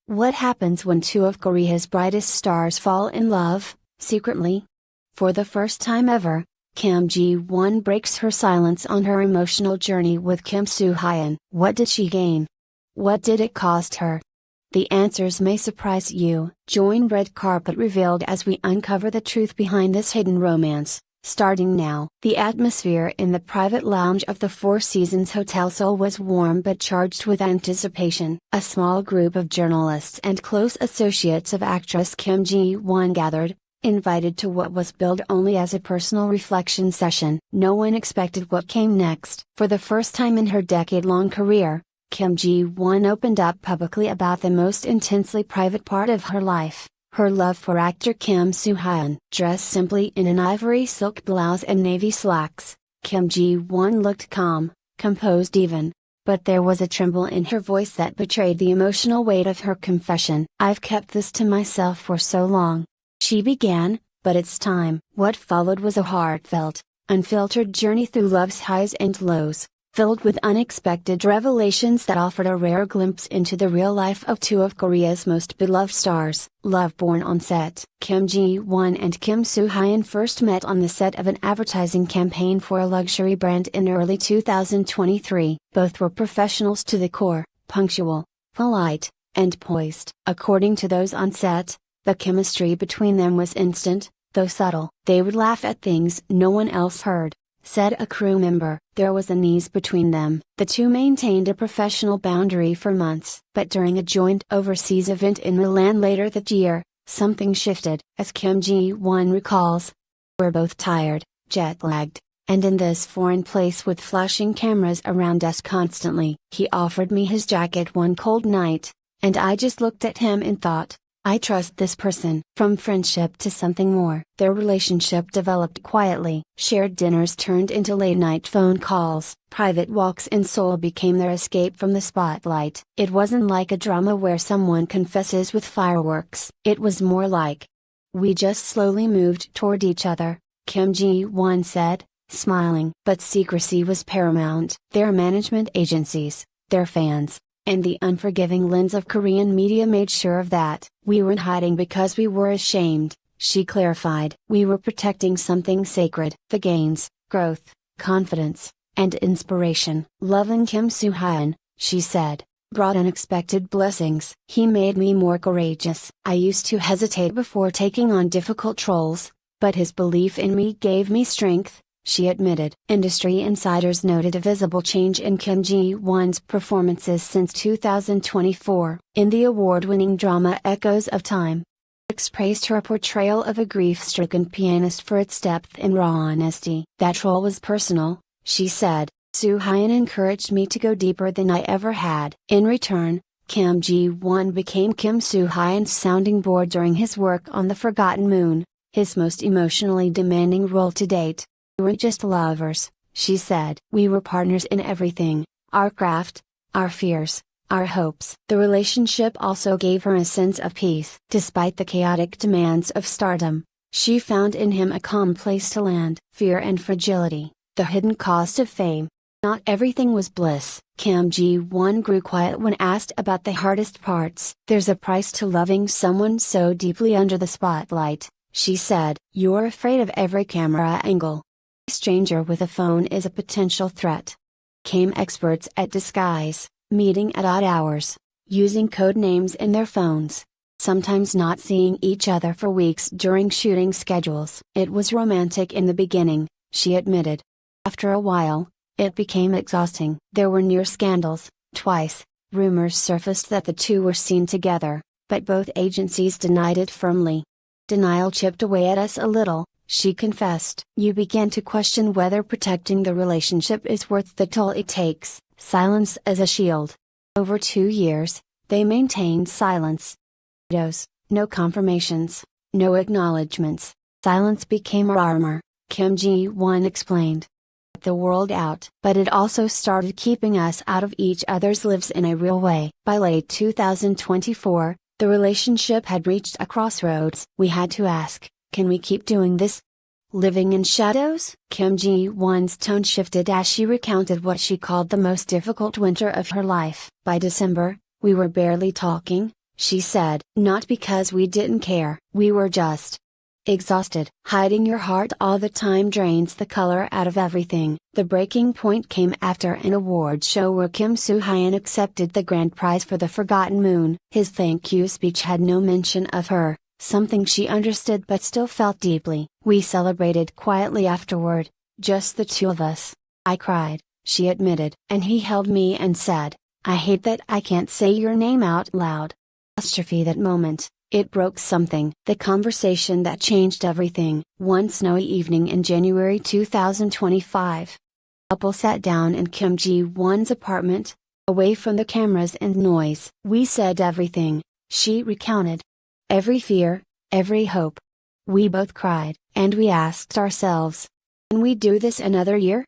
What happens when two of Korea's brightest stars fall in love, secretly? For the first time ever, Kim Ji-won breaks her silence on her emotional journey with Kim Soo Hyun. What did she gain? What did it cost her? The answers may surprise you. Join Red Carpet Revealed as we uncover the truth behind this hidden romance. Starting now. The atmosphere in the private lounge of the Four Seasons Hotel Seoul was warm but charged with anticipation. A small group of journalists and close associates of actress Kim Ji-won gathered, invited to what was billed only as a personal reflection session. No one expected what came next. For the first time in her decade-long career, Kim Ji-won opened up publicly about the most intensely private part of her life. Her love for actor Kim Soo Hyun. Dressed simply in an ivory silk blouse and navy slacks, Kim Ji-won looked calm, composed even. But there was a tremble in her voice that betrayed the emotional weight of her confession. "I've kept this to myself for so long," she began, "but it's time." What followed was a heartfelt, unfiltered journey through love's highs and lows, filled with unexpected revelations that offered a rare glimpse into the real life of two of Korea's most beloved stars. Love born on set. Kim Ji-won and Kim Soo Hyun first met on the set of an advertising campaign for a luxury brand in early 2023. Both were professionals to the core, punctual, polite, and poised. According to those on set, the chemistry between them was instant, though subtle. They would laugh at things no one else heard, said a crew member. There was an ease between them. The two maintained a professional boundary for months. But during a joint overseas event in Milan later that year, something shifted. As Kim Ji-won recalls, "We're both tired, jet-lagged, and in this foreign place with flashing cameras around us constantly. He offered me his jacket one cold night, and I just looked at him and thought, I trust this person." From friendship to something more. Their relationship developed quietly. Shared dinners turned into late-night phone calls. Private walks in Seoul became their escape from the spotlight. It wasn't like a drama where someone confesses with fireworks. It was more like, "We just slowly moved toward each other," Kim Ji-won said, smiling. But secrecy was paramount. Their management agencies, their fans, and the unforgiving lens of Korean media made sure of that. "We weren't hiding because we were ashamed," she clarified. "We were protecting something sacred. The gains, growth, confidence, and inspiration." Loving Kim Soo Hyun, she said, brought unexpected blessings. "He made me more courageous. I used to hesitate before taking on difficult roles, but his belief in me gave me strength," she admitted. Industry insiders noted a visible change in Kim Ji-won's performances since 2024. In the award-winning drama Echoes of Time, critics praised her portrayal of a grief-stricken pianist for its depth and raw honesty. "That role was personal," she said. "Soo Hyun encouraged me to go deeper than I ever had." In return, Kim Ji-won became Kim Soo Hyun's sounding board during his work on The Forgotten Moon, his most emotionally demanding role to date. "We weren't just lovers," she said. "We were partners in everything, our craft, our fears, our hopes." The relationship also gave her a sense of peace. Despite the chaotic demands of stardom, she found in him a calm place to land. Fear and fragility, the hidden cost of fame. Not everything was bliss. Kim Ji-won grew quiet when asked about the hardest parts. "There's a price to loving someone so deeply under the spotlight," she said. "You're afraid of every camera angle. A stranger with a phone is a potential threat." Came experts at disguise, meeting at odd hours, using code names in their phones, sometimes not seeing each other for weeks during shooting schedules. "It was romantic in the beginning," she admitted. "After a while, it became exhausting." There were near scandals. Twice, rumors surfaced that the two were seen together, but both agencies denied it firmly. "Denial chipped away at us a little," she confessed. "You begin to question whether protecting the relationship is worth the toll it takes." Silence as a shield. Over 2 years, they maintained silence. No confirmations, no acknowledgements. Silence became our armor, Kim Ji-won explained. The world out. But it also started keeping us out of each other's lives in a real way. By late 2024, the relationship had reached a crossroads. We had to ask, can we keep doing this? Living in shadows? Kim Ji-won's tone shifted as she recounted what she called the most difficult winter of her life. By December, we were barely talking, she said. Not because we didn't care. We were just exhausted. Hiding your heart all the time drains the color out of everything. The breaking point came after an award show where Soo Hyun accepted the grand prize for The Forgotten Moon. His thank you speech had no mention of her, something she understood but still felt deeply. We celebrated quietly afterward, just the two of us. I cried, she admitted. And he held me and said, I hate that I can't say your name out loud. That moment, it broke something. The conversation that changed everything. One snowy evening in January 2025. The couple sat down in Kim Ji-won's apartment, away from the cameras and noise. We said everything, she recounted. Every fear, every hope. We both cried, and we asked ourselves, can we do this another year?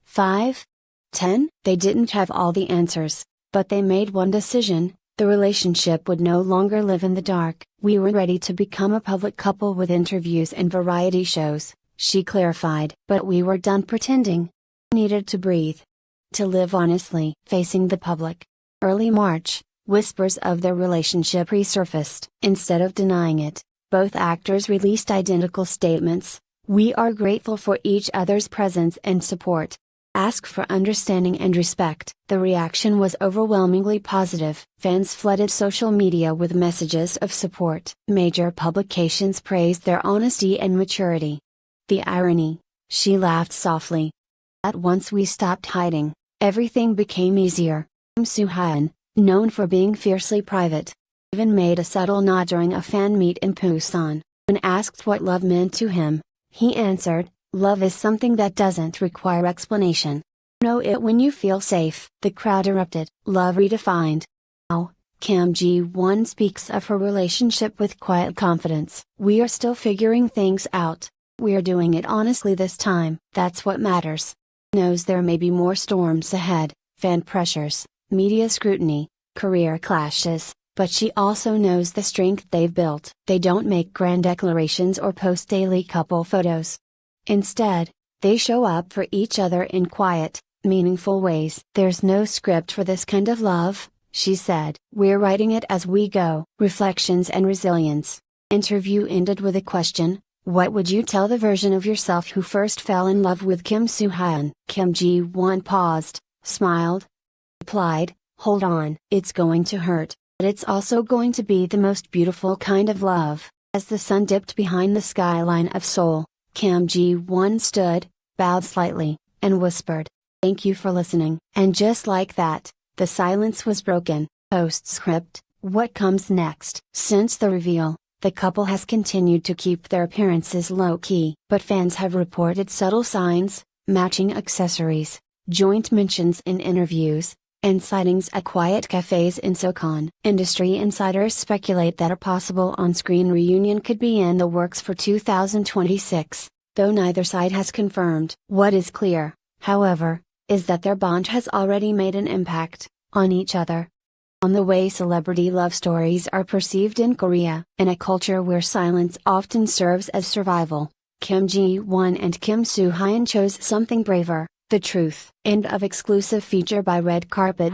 5? 10? They didn't have all the answers, but they made one decision. The relationship would no longer live in the dark. We were ready to become a public couple with interviews and variety shows, she clarified. But we were done pretending. Needed to breathe. To live honestly, facing the public. Early March, whispers of their relationship resurfaced. Instead of denying it, both actors released identical statements. We are grateful for each other's presence and support. Ask for understanding and respect. The reaction was overwhelmingly positive. Fans flooded social media with messages of support. Major publications praised their honesty and maturity. The irony, she laughed softly. At once we stopped hiding, everything became easier. Soo Hyun, known for being fiercely private, even made a subtle nod during a fan meet in Busan. When asked what love meant to him, he answered, love is something that doesn't require explanation. Know it when you feel safe. The crowd erupted. Love redefined. Now, Kim Ji-won speaks of her relationship with quiet confidence. We are still figuring things out. We're doing it honestly this time. That's what matters. Knows there may be more storms ahead, fan pressures, media scrutiny, career clashes, but she also knows the strength they've built. They don't make grand declarations or post daily couple photos. Instead, they show up for each other in quiet, meaningful ways. There's no script for this kind of love, she said. We're writing it as we go. Reflections and resilience. Interview ended with a question. What would you tell the version of yourself who first fell in love with Soo Hyun? Kim Ji-won paused, smiled, replied, hold on. It's going to hurt, but it's also going to be the most beautiful kind of love. As the sun dipped behind the skyline of Seoul, Kim Ji-won stood, bowed slightly, and whispered, thank you for listening. And just like that, the silence was broken. Postscript, what comes next? Since the reveal, the couple has continued to keep their appearances low-key. But fans have reported subtle signs, matching accessories, joint mentions in interviews, and sightings at quiet cafes in Sokon. Industry insiders speculate that a possible on-screen reunion could be in the works for 2026, though neither side has confirmed. What is clear, however, is that their bond has already made an impact on each other. On the way celebrity love stories are perceived in Korea. In a culture where silence often serves as survival, Kim Ji-won and Soo Hyun chose something braver, the truth. End of exclusive feature by Red Carpet.